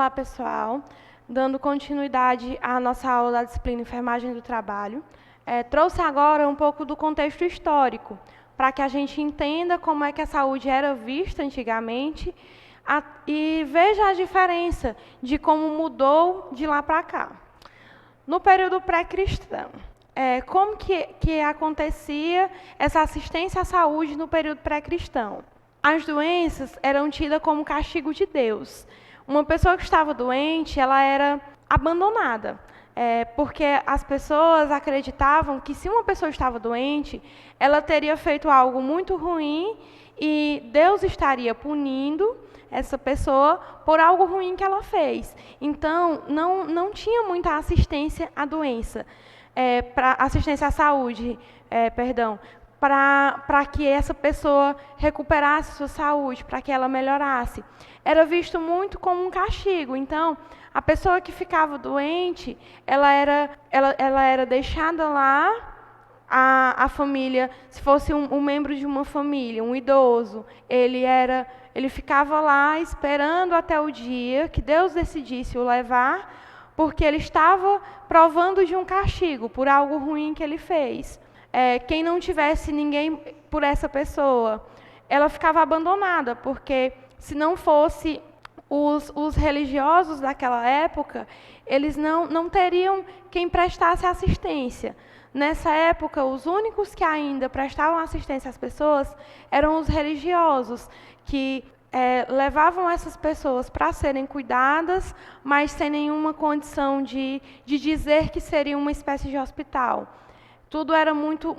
Olá, pessoal. Dando continuidade à nossa aula da disciplina Enfermagem do Trabalho, trouxe agora um pouco do contexto histórico, para que a gente entenda como é que a saúde era vista antigamente e veja a diferença de como mudou de lá para cá. No período pré-cristão, como que acontecia essa assistência à saúde no período pré-cristão? As doenças eram tidas como castigo de Deus. Uma pessoa que estava doente, ela era abandonada, porque as pessoas acreditavam que se uma pessoa estava doente, ela teria feito algo muito ruim e Deus estaria punindo essa pessoa por algo ruim que ela fez. Então, não tinha muita assistência à doença, assistência à saúde, para que essa pessoa recuperasse sua saúde, para que ela melhorasse. Era visto muito como um castigo. Então, a pessoa que ficava doente, ela era deixada lá, a família, se fosse um membro de uma família, um idoso, ele ficava lá esperando até o dia que Deus decidisse o levar, porque ele estava provando de um castigo por algo ruim que ele fez. Quem não tivesse ninguém por essa pessoa, ela ficava abandonada, porque se não fosse os religiosos daquela época, eles não teriam quem prestasse assistência. Nessa época, os únicos que ainda prestavam assistência às pessoas eram os religiosos, que levavam essas pessoas para serem cuidadas, mas sem nenhuma condição de dizer que seria uma espécie de hospital. Tudo era muito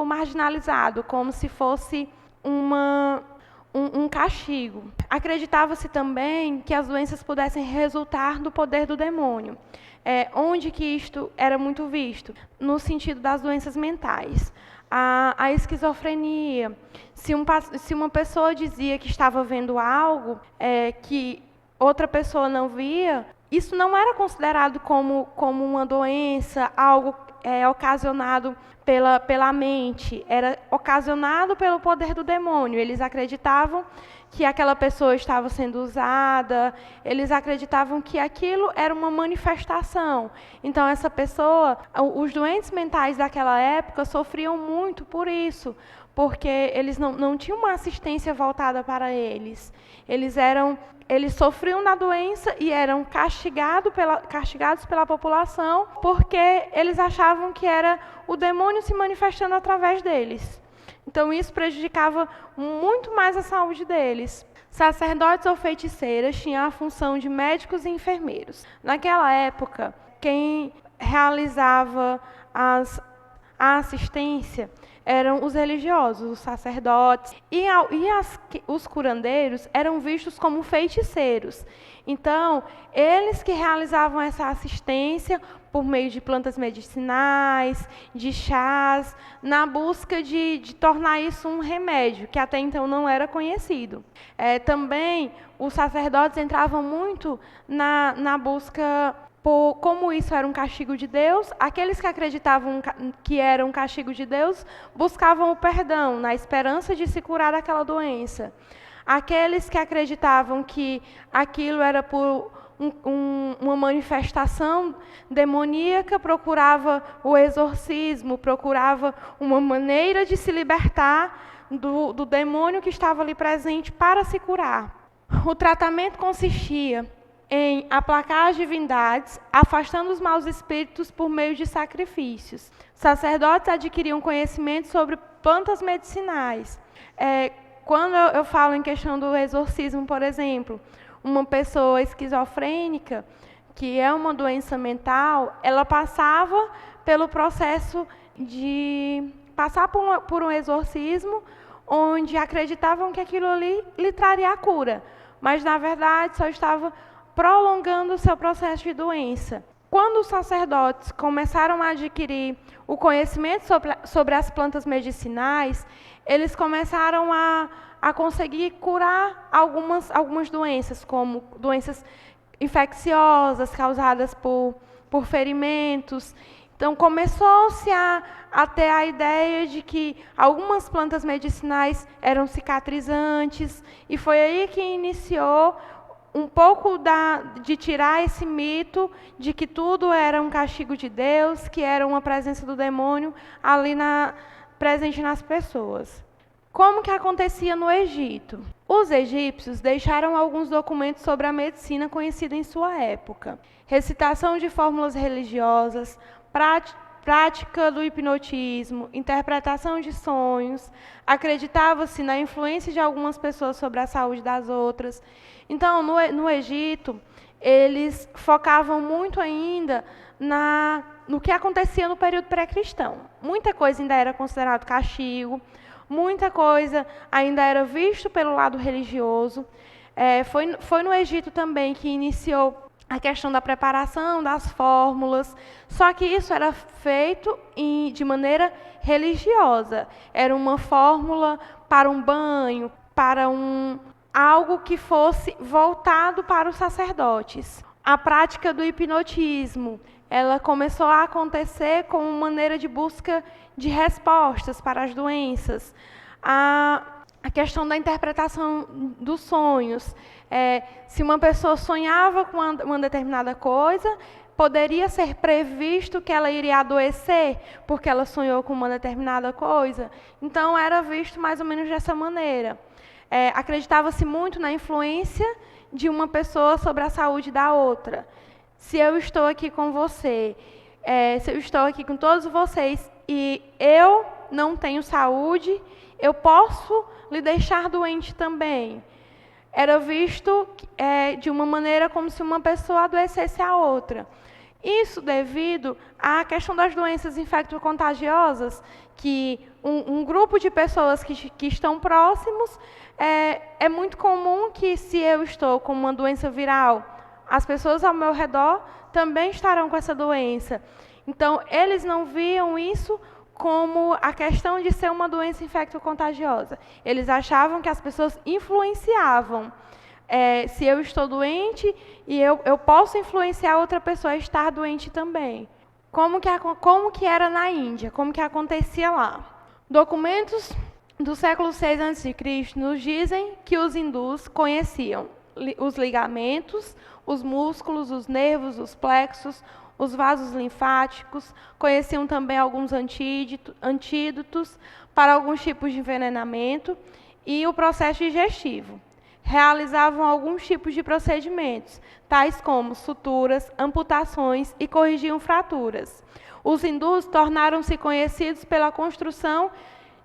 marginalizado, como se fosse um castigo. Acreditava-se também que as doenças pudessem resultar do poder do demônio. Onde que isto era muito visto? No sentido das doenças mentais. A esquizofrenia. Se uma pessoa dizia que estava vendo algo que outra pessoa não via, isso não era considerado como uma doença, algo ocasionado pela mente, era ocasionado pelo poder do demônio. Eles acreditavam que aquela pessoa estava sendo usada, eles acreditavam que aquilo era uma manifestação. Então, essa pessoa, os doentes mentais daquela época sofriam muito por isso, porque eles não tinham uma assistência voltada para eles. Eles sofriam da doença e eram castigados pela população, porque eles achavam que era o demônio se manifestando através deles. Então, isso prejudicava muito mais a saúde deles. Sacerdotes ou feiticeiras tinham a função de médicos e enfermeiros. Naquela época, quem realizava a assistência eram os religiosos, os sacerdotes, os curandeiros eram vistos como feiticeiros. Então, eles que realizavam essa assistência por meio de plantas medicinais, de chás, na busca de tornar isso um remédio, que até então não era conhecido. Também, os sacerdotes entravam muito na busca. Como isso era um castigo de Deus, aqueles que acreditavam que era um castigo de Deus buscavam o perdão, na esperança de se curar daquela doença. Aqueles que acreditavam que aquilo era por uma manifestação demoníaca, procurava o exorcismo, procurava uma maneira de se libertar do demônio que estava ali presente para se curar. O tratamento consistia em aplacar as divindades, afastando os maus espíritos por meio de sacrifícios. Sacerdotes adquiriam conhecimento sobre plantas medicinais. Quando eu falo em questão do exorcismo, por exemplo, uma pessoa esquizofrênica, que é uma doença mental, ela passava pelo processo de passar por um exorcismo, onde acreditavam que aquilo ali lhe traria a cura, mas, na verdade, só estava prolongando o seu processo de doença. Quando os sacerdotes começaram a adquirir o conhecimento sobre as plantas medicinais, eles começaram a conseguir curar algumas doenças, como doenças infecciosas causadas por ferimentos. Então, começou-se a ter a ideia de que algumas plantas medicinais eram cicatrizantes, e foi aí que iniciou um pouco de tirar esse mito de que tudo era um castigo de Deus, que era uma presença do demônio ali presente nas pessoas. Como que acontecia no Egito? Os egípcios deixaram alguns documentos sobre a medicina conhecida em sua época. Recitação de fórmulas religiosas, prática do hipnotismo, interpretação de sonhos. Acreditava-se na influência de algumas pessoas sobre a saúde das outras. Então, no Egito, eles focavam muito ainda no que acontecia no período pré-cristão. Muita coisa ainda era considerado castigo, muita coisa ainda era visto pelo lado religioso. Foi no Egito também que iniciou a questão da preparação das fórmulas, só que isso era feito de maneira religiosa. Era uma fórmula para um banho, para algo que fosse voltado para os sacerdotes. A prática do hipnotismo, ela começou a acontecer como maneira de busca de respostas para as doenças. A questão da interpretação dos sonhos. Se uma pessoa sonhava com uma determinada coisa, poderia ser previsto que ela iria adoecer porque ela sonhou com uma determinada coisa. Então, era visto mais ou menos dessa maneira. Acreditava-se muito na influência de uma pessoa sobre a saúde da outra. Se eu estou aqui com você, se eu estou aqui com todos vocês e eu não tenho saúde, eu posso lhe deixar doente também. Era visto de uma maneira como se uma pessoa adoecesse a outra. Isso devido à questão das doenças infecto-contagiosas, que um grupo de pessoas que estão próximos, é muito comum que, se eu estou com uma doença viral, as pessoas ao meu redor também estarão com essa doença. Então, eles não viam isso como a questão de ser uma doença infecto-contagiosa. Eles achavam que as pessoas influenciavam. Se eu estou doente, e eu posso influenciar outra pessoa a estar doente também. Como que era na Índia? Como que acontecia lá? Documentos do século VI a.C. nos dizem que os hindus conheciam os ligamentos, os músculos, os nervos, os plexos, os vasos linfáticos, conheciam também alguns antídotos para alguns tipos de envenenamento e o processo digestivo. Realizavam alguns tipos de procedimentos, tais como suturas, amputações e corrigiam fraturas. Os hindus tornaram-se conhecidos pela construção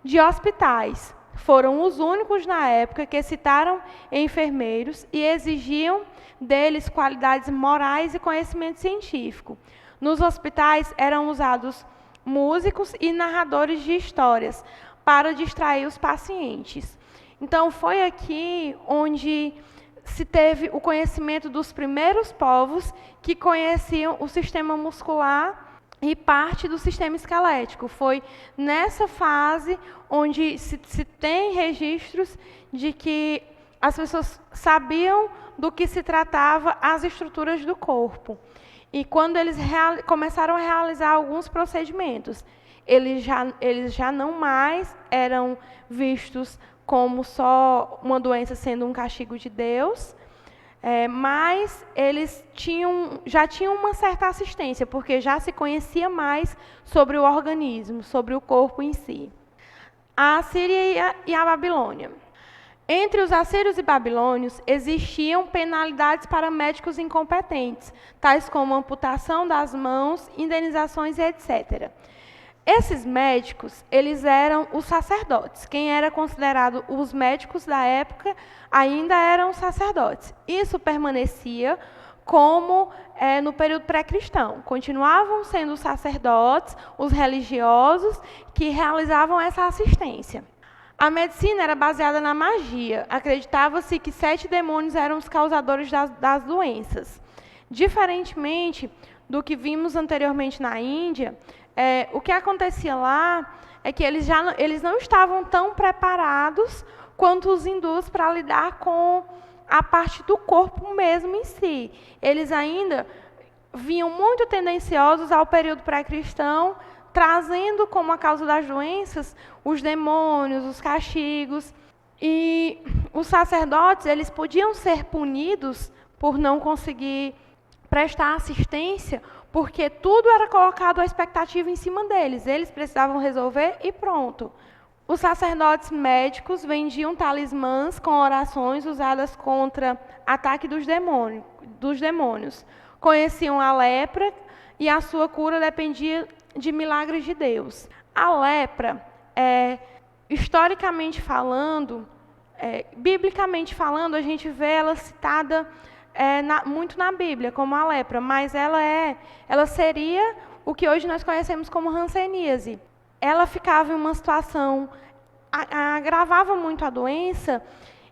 de hospitais. Foram os únicos na época que citaram enfermeiros e exigiam deles qualidades morais e conhecimento científico. Nos hospitais eram usados músicos e narradores de histórias para distrair os pacientes. Então, foi aqui onde se teve o conhecimento dos primeiros povos que conheciam o sistema muscular e parte do sistema esquelético. Foi nessa fase onde se tem registros de que as pessoas sabiam do que se tratava as estruturas do corpo. E quando eles começaram a realizar alguns procedimentos, eles já não mais eram vistos como só uma doença sendo um castigo de Deus, mas eles já tinham uma certa assistência, porque já se conhecia mais sobre o organismo, sobre o corpo em si. A Assíria e a Babilônia. Entre os assírios e babilônios, existiam penalidades para médicos incompetentes, tais como amputação das mãos, indenizações e etc. Esses médicos, eles eram os sacerdotes. Quem era considerado os médicos da época ainda eram os sacerdotes. Isso permanecia como no período pré-cristão. Continuavam sendo os sacerdotes, os religiosos, que realizavam essa assistência. A medicina era baseada na magia. Acreditava-se que 7 demônios eram os causadores das doenças. Diferentemente do que vimos anteriormente na Índia, o que acontecia lá é que eles não estavam tão preparados quanto os hindus para lidar com a parte do corpo mesmo em si. Eles ainda vinham muito tendenciosos ao período pré-cristão, trazendo como a causa das doenças os demônios, os castigos. E os sacerdotes, eles podiam ser punidos por não conseguir prestar assistência, porque tudo era colocado a expectativa em cima deles. Eles precisavam resolver e pronto. Os sacerdotes médicos vendiam talismãs com orações usadas contra ataque dos demônios. Conheciam a lepra e a sua cura dependia de milagres de Deus. A lepra, historicamente falando, biblicamente falando, a gente vê ela citada muito na Bíblia, como a lepra, mas ela seria o que hoje nós conhecemos como hanseníase. Ela ficava em uma situação, agravava muito a doença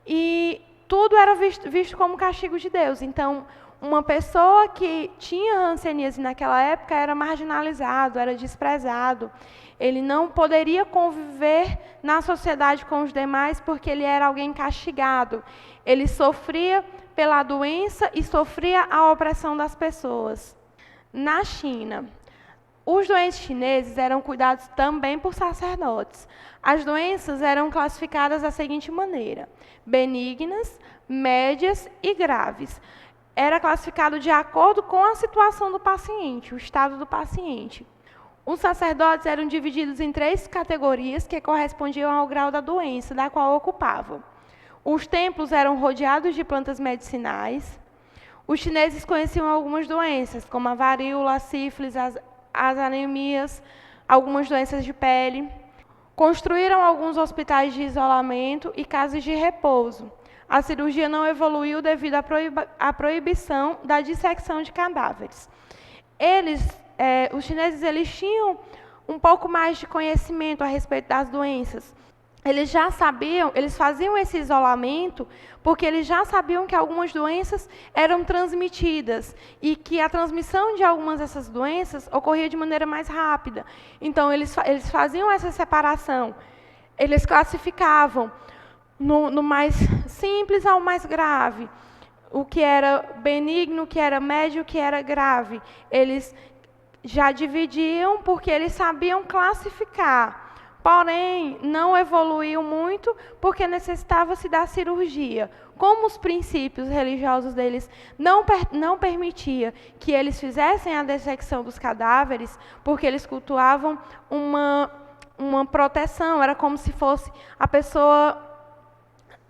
e tudo era visto como castigo de Deus. Então, uma pessoa que tinha hanseníase naquela época era marginalizado, era desprezado. Ele não poderia conviver na sociedade com os demais porque ele era alguém castigado. Ele sofria pela doença e sofria a opressão das pessoas. Na China, os doentes chineses eram cuidados também por sacerdotes. As doenças eram classificadas da seguinte maneira: benignas, médias e graves. Era classificado de acordo com a situação do paciente, o estado do paciente. Os sacerdotes eram divididos em 3 categorias que correspondiam ao grau da doença da qual ocupavam. Os templos eram rodeados de plantas medicinais. Os chineses conheciam algumas doenças, como a varíola, a sífilis, as anemias, algumas doenças de pele. Construíram alguns hospitais de isolamento e casas de repouso. A cirurgia não evoluiu devido à proibição da dissecção de cadáveres. Os chineses, eles tinham um pouco mais de conhecimento a respeito das doenças. Eles já sabiam, eles faziam esse isolamento porque eles já sabiam que algumas doenças eram transmitidas e que a transmissão de algumas dessas doenças ocorria de maneira mais rápida. Então, eles faziam essa separação. Eles classificavam no mais simples ao mais grave. O que era benigno, o que era médio, o que era grave. Eles já dividiam porque eles sabiam classificar. Porém, não evoluiu muito porque necessitava-se da cirurgia. Como os princípios religiosos deles não permitia que eles fizessem a dissecção dos cadáveres, porque eles cultuavam uma proteção, era como se fosse a pessoa,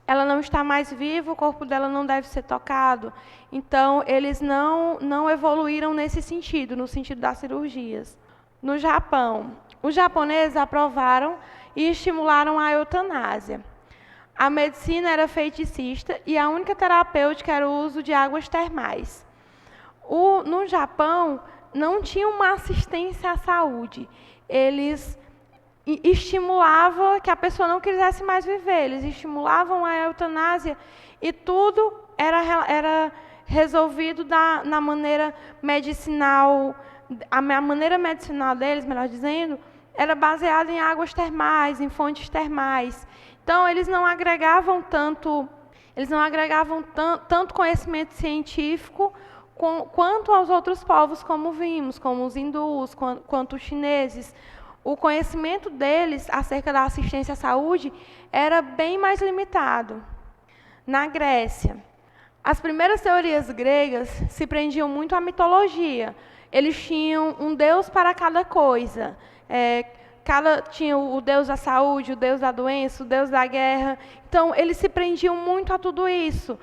ela não está mais viva, o corpo dela não deve ser tocado. Então, eles não evoluíram nesse sentido, no sentido das cirurgias. No Japão, os japoneses aprovaram e estimularam a eutanásia. A medicina era feticista e a única terapêutica era o uso de águas termais. No Japão, não tinha uma assistência à saúde. Eles estimulavam que a pessoa não quisesse mais viver. Eles estimulavam a eutanásia e tudo era resolvido na maneira medicinal. A maneira medicinal deles, melhor dizendo, era baseada em águas termais, em fontes termais. Então, eles não agregavam tanto conhecimento científico quanto aos outros povos, como vimos, como os hindus, quanto os chineses. O conhecimento deles acerca da assistência à saúde era bem mais limitado. Na Grécia, as primeiras teorias gregas se prendiam muito à mitologia. Eles tinham um deus para cada coisa. Tinha o deus da saúde, o deus da doença, o deus da guerra. Então, eles se prendiam muito a tudo isso.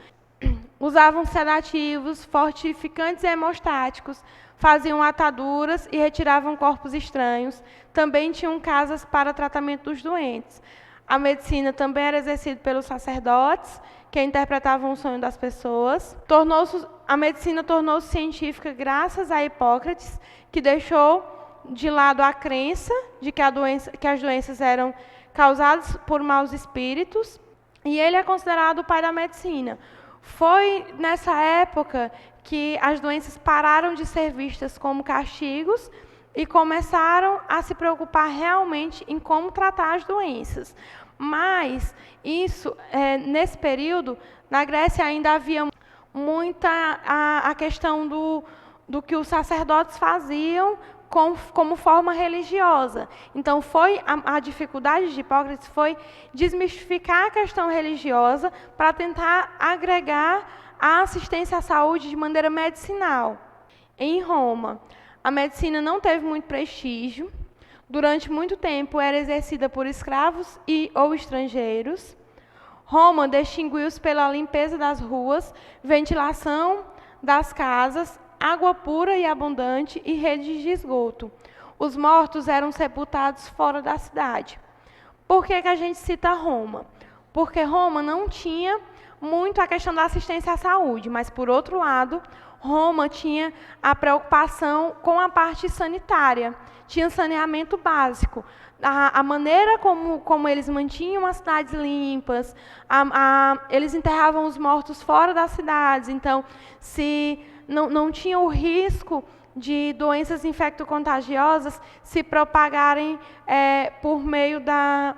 Usavam sedativos, fortificantes e hemostáticos, faziam ataduras e retiravam corpos estranhos. Também tinham casas para tratamento dos doentes. A medicina também era exercida pelos sacerdotes, que interpretavam o sonho das pessoas. A medicina tornou-se científica graças a Hipócrates, que deixou de lado a crença de que as doenças eram causadas por maus espíritos, e ele é considerado o pai da medicina. Foi nessa época que as doenças pararam de ser vistas como castigos e começaram a se preocupar realmente em como tratar as doenças. Mas nesse período, na Grécia ainda havia muita a questão do que os sacerdotes faziam como forma religiosa. Então, a dificuldade de Hipócrates foi desmistificar a questão religiosa para tentar agregar a assistência à saúde de maneira medicinal. Em Roma, a medicina não teve muito prestígio. Durante muito tempo era exercida por escravos ou estrangeiros. Roma distinguiu-se pela limpeza das ruas, ventilação das casas, água pura e abundante e redes de esgoto. Os mortos eram sepultados fora da cidade. Por que a gente cita Roma? Porque Roma não tinha muito a questão da assistência à saúde, mas, por outro lado, Roma tinha a preocupação com a parte sanitária, tinha saneamento básico. A maneira como eles mantinham as cidades limpas, eles enterravam os mortos fora das cidades, então, se não tinha o risco de doenças infectocontagiosas se propagarem por meio da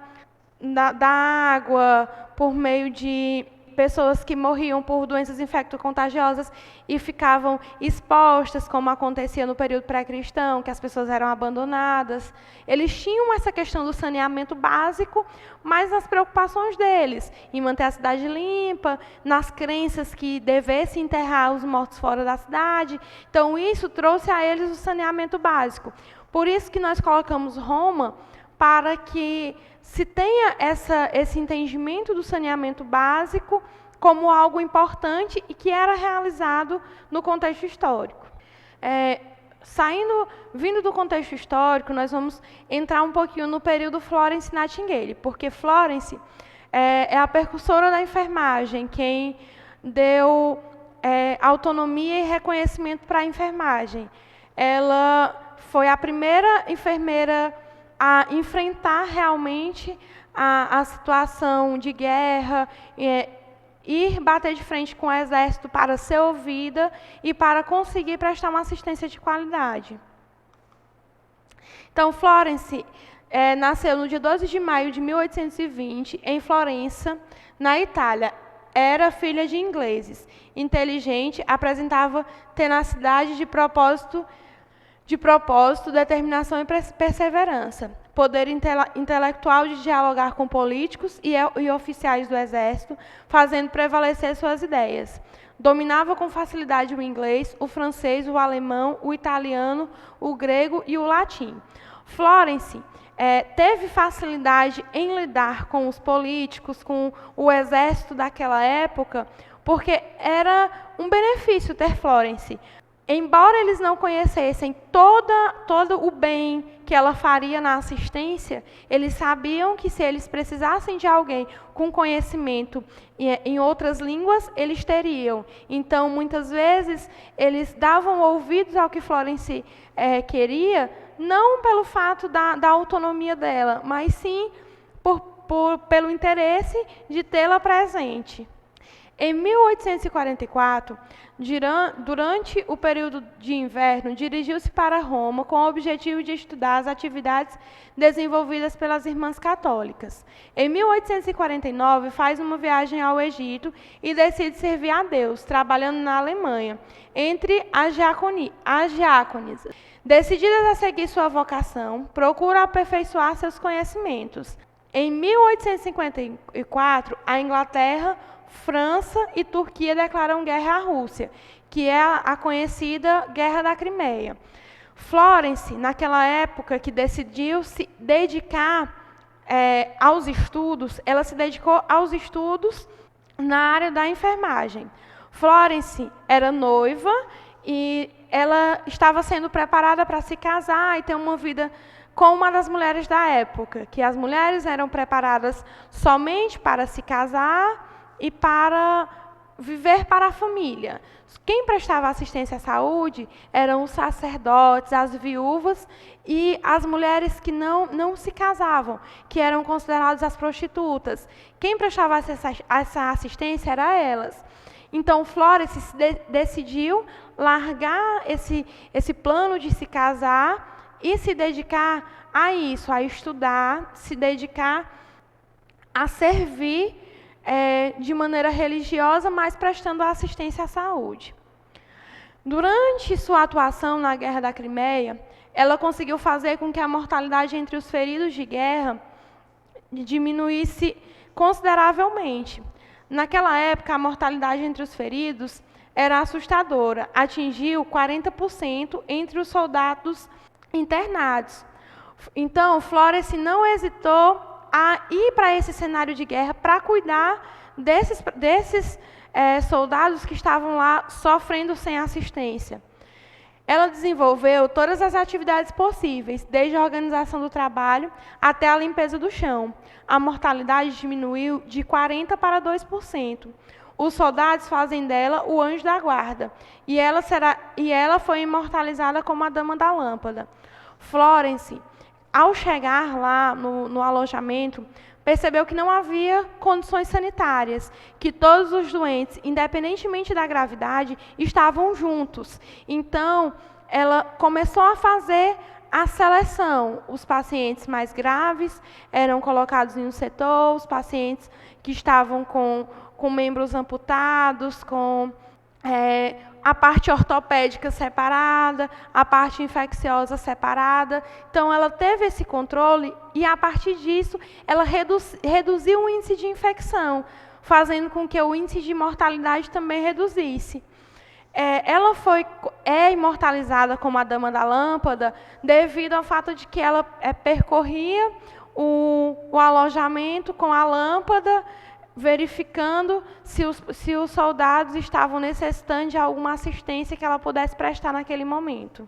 água, por meio de pessoas que morriam por doenças infectocontagiosas e ficavam expostas, como acontecia no período pré-cristão, que as pessoas eram abandonadas. Eles tinham essa questão do saneamento básico, mas nas preocupações deles, em manter a cidade limpa, nas crenças que devesse enterrar os mortos fora da cidade. Então, isso trouxe a eles o saneamento básico. Por isso que nós colocamos Roma, para que se tenha esse entendimento do saneamento básico como algo importante e que era realizado no contexto histórico. Vindo do contexto histórico, nós vamos entrar um pouquinho no período Florence Nightingale, porque Florence é a precursora da enfermagem, quem deu autonomia e reconhecimento para a enfermagem. Ela foi a primeira enfermeira a enfrentar realmente a situação de guerra, ir bater de frente com o exército para ser ouvida e para conseguir prestar uma assistência de qualidade. Então, Florence nasceu no dia 12 de maio de 1820, em Florença, na Itália. Era filha de ingleses, inteligente, apresentava tenacidade de propósito, determinação e perseverança, poder intelectual de dialogar com políticos e oficiais do exército, fazendo prevalecer suas ideias. Dominava com facilidade o inglês, o francês, o alemão, o italiano, o grego e o latim. Florence teve facilidade em lidar com os políticos, com o exército daquela época, porque era um benefício ter Florence. Embora eles não conhecessem todo o bem que ela faria na assistência, eles sabiam que se eles precisassem de alguém com conhecimento em outras línguas, eles teriam. Então, muitas vezes, eles davam ouvidos ao que Florence queria, não pelo fato da autonomia dela, mas sim pelo interesse de tê-la presente. Em 1844, durante o período de inverno, dirigiu-se para Roma com o objetivo de estudar as atividades desenvolvidas pelas Irmãs Católicas. Em 1849, faz uma viagem ao Egito e decide servir a Deus, trabalhando na Alemanha, entre as diáconis. Decididas a seguir sua vocação, procura aperfeiçoar seus conhecimentos. Em 1854, a Inglaterra, França e Turquia declaram guerra à Rússia, que é a conhecida Guerra da Crimeia. Florence, naquela época que decidiu se dedicar aos estudos, ela se dedicou aos estudos na área da enfermagem. Florence era noiva e ela estava sendo preparada para se casar e ter uma vida com uma das mulheres da época, que as mulheres eram preparadas somente para se casar e para viver para a família. Quem prestava assistência à saúde eram os sacerdotes, as viúvas e as mulheres que não se casavam, que eram consideradas as prostitutas. Quem prestava essa assistência eram elas. Então, Florence decidiu largar esse plano de se casar e se dedicar a isso, a estudar, se dedicar a servir de maneira religiosa, mas prestando assistência à saúde. Durante sua atuação na Guerra da Crimeia, ela conseguiu fazer com que a mortalidade entre os feridos de guerra diminuísse consideravelmente. Naquela época, a mortalidade entre os feridos era assustadora, atingiu 40% entre os soldados internados. Então, Florence não hesitou a ir para esse cenário de guerra para cuidar desses soldados que estavam lá sofrendo sem assistência. Ela desenvolveu todas as atividades possíveis, desde a organização do trabalho até a limpeza do chão. A mortalidade diminuiu de 40% para 2%. Os soldados fazem dela o anjo da guarda, e ela foi imortalizada como a Dama da Lâmpada. Florence, ao chegar lá no alojamento, percebeu que não havia condições sanitárias, que todos os doentes, independentemente da gravidade, estavam juntos. Então, ela começou a fazer a seleção. Os pacientes mais graves eram colocados em um setor, os pacientes que estavam com membros amputados, com a parte ortopédica separada, a parte infecciosa separada. Então, ela teve esse controle e, a partir disso, ela reduziu o índice de infecção, fazendo com que o índice de mortalidade também reduzisse. Ela é imortalizada como a Dama da Lâmpada devido ao fato de que ela percorria o alojamento com a lâmpada, verificando se os soldados estavam necessitando de alguma assistência que ela pudesse prestar naquele momento.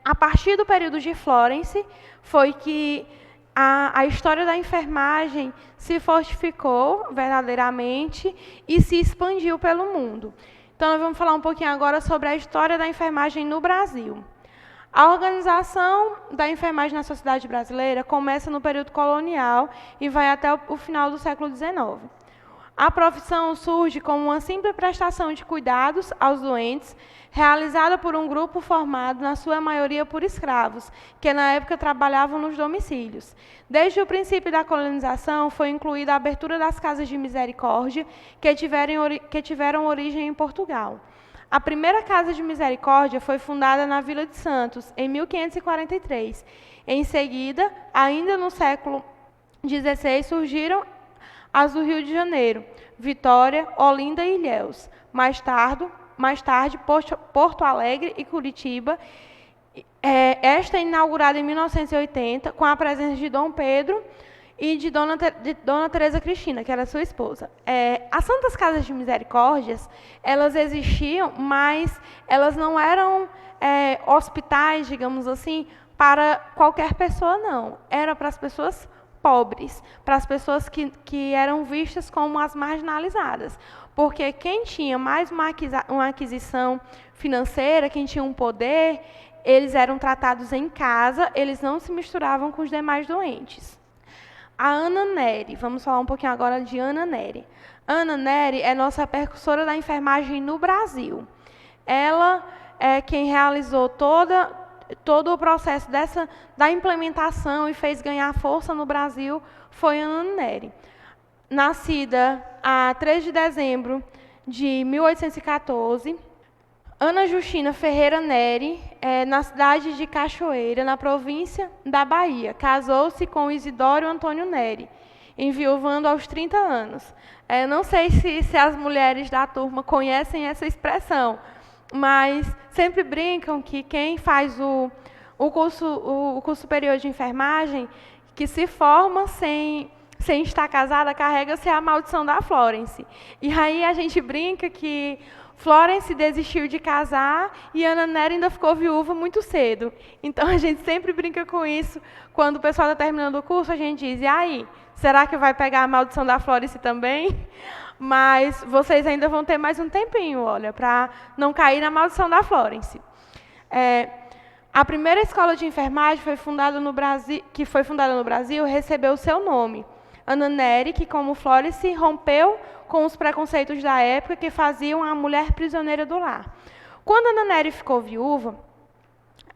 A partir do período de Florence, foi que a história da enfermagem se fortificou verdadeiramente e se expandiu pelo mundo. Então, nós vamos falar um pouquinho agora sobre a história da enfermagem no Brasil. A organização da enfermagem na sociedade brasileira começa no período colonial e vai até o final do século XIX. A profissão surge como uma simples prestação de cuidados aos doentes, realizada por um grupo formado, na sua maioria, por escravos, que na época trabalhavam nos domicílios. Desde o princípio da colonização, foi incluída a abertura das casas de misericórdia, que tiveram origem em Portugal. A primeira Casa de Misericórdia foi fundada na Vila de Santos, em 1543. Em seguida, ainda no século XVI, surgiram as do Rio de Janeiro, Vitória, Olinda e Ilhéus. Mais tarde, Porto Alegre e Curitiba. Esta é inaugurada em 1980, com a presença de Dom Pedro e de Dona Teresa Cristina, que era sua esposa. As Santas Casas de Misericórdias, elas existiam, mas elas não eram hospitais, digamos assim, para qualquer pessoa, não. Era para as pessoas pobres, para as pessoas que eram vistas como as marginalizadas. Porque quem tinha mais uma aquisição financeira, quem tinha um poder, eles eram tratados em casa, eles não se misturavam com os demais doentes. A Ana Nery, vamos falar um pouquinho agora de Ana Nery. Ana Nery é nossa precursora da enfermagem no Brasil. Ela é quem realizou todo o processo da implementação e fez ganhar força no Brasil, foi Ana Nery. Nascida a 3 de dezembro de 1814, Ana Justina Ferreira Nery, na cidade de Cachoeira, na província da Bahia. Casou-se com Isidoro Antônio Nery, enviuvando aos 30 anos. Não sei se as mulheres da turma conhecem essa expressão, mas sempre brincam que quem faz o curso superior de enfermagem, que se forma sem estar casada, carrega-se a maldição da Florence. E aí a gente brinca que Florence desistiu de casar e Ana Nery ainda ficou viúva muito cedo. Então, a gente sempre brinca com isso. Quando o pessoal está terminando o curso, a gente diz, e aí, será que vai pegar a maldição da Florence também? Mas vocês ainda vão ter mais um tempinho, olha, para não cair na maldição da Florence. A primeira escola de enfermagem que foi fundada no Brasil, recebeu o seu nome. Ana Nery, que, como Florence, rompeu com os preconceitos da época que faziam a mulher prisioneira do lar. Quando Ana Nery ficou viúva,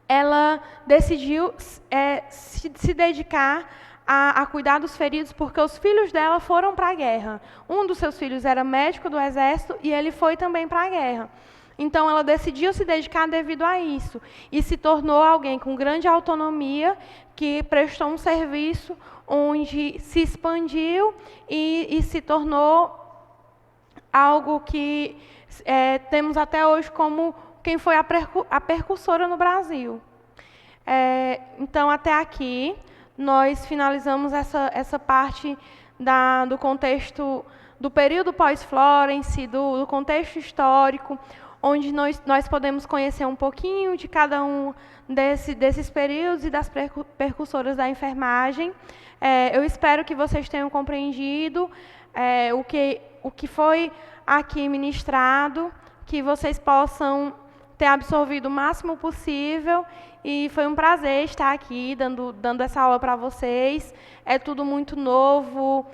ela decidiu se dedicar a cuidar dos feridos, porque os filhos dela foram para a guerra. Um dos seus filhos era médico do exército e ele foi também para a guerra. Então, ela decidiu se dedicar devido a isso e se tornou alguém com grande autonomia, que prestou um serviço onde se expandiu e se tornou algo que temos até hoje como quem foi a precursora no Brasil. Então, até aqui, nós finalizamos essa parte do contexto do período pós-Florence, do contexto histórico, onde nós podemos conhecer um pouquinho de cada um desses períodos e das precursoras da enfermagem. Eu espero que vocês tenham compreendido o que foi aqui ministrado, que vocês possam ter absorvido o máximo possível, e foi um prazer estar aqui dando essa aula para vocês. É tudo muito novo,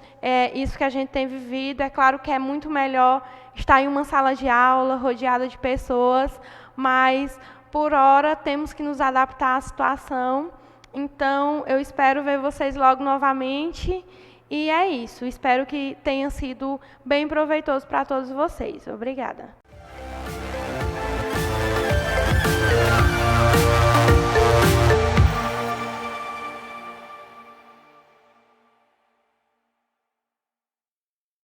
isso que a gente tem vivido. É claro que é muito melhor estar em uma sala de aula, rodeada de pessoas, mas, por hora, temos que nos adaptar à situação. Então, eu espero ver vocês logo novamente, e é isso. Espero que tenha sido bem proveitoso para todos vocês. Obrigada.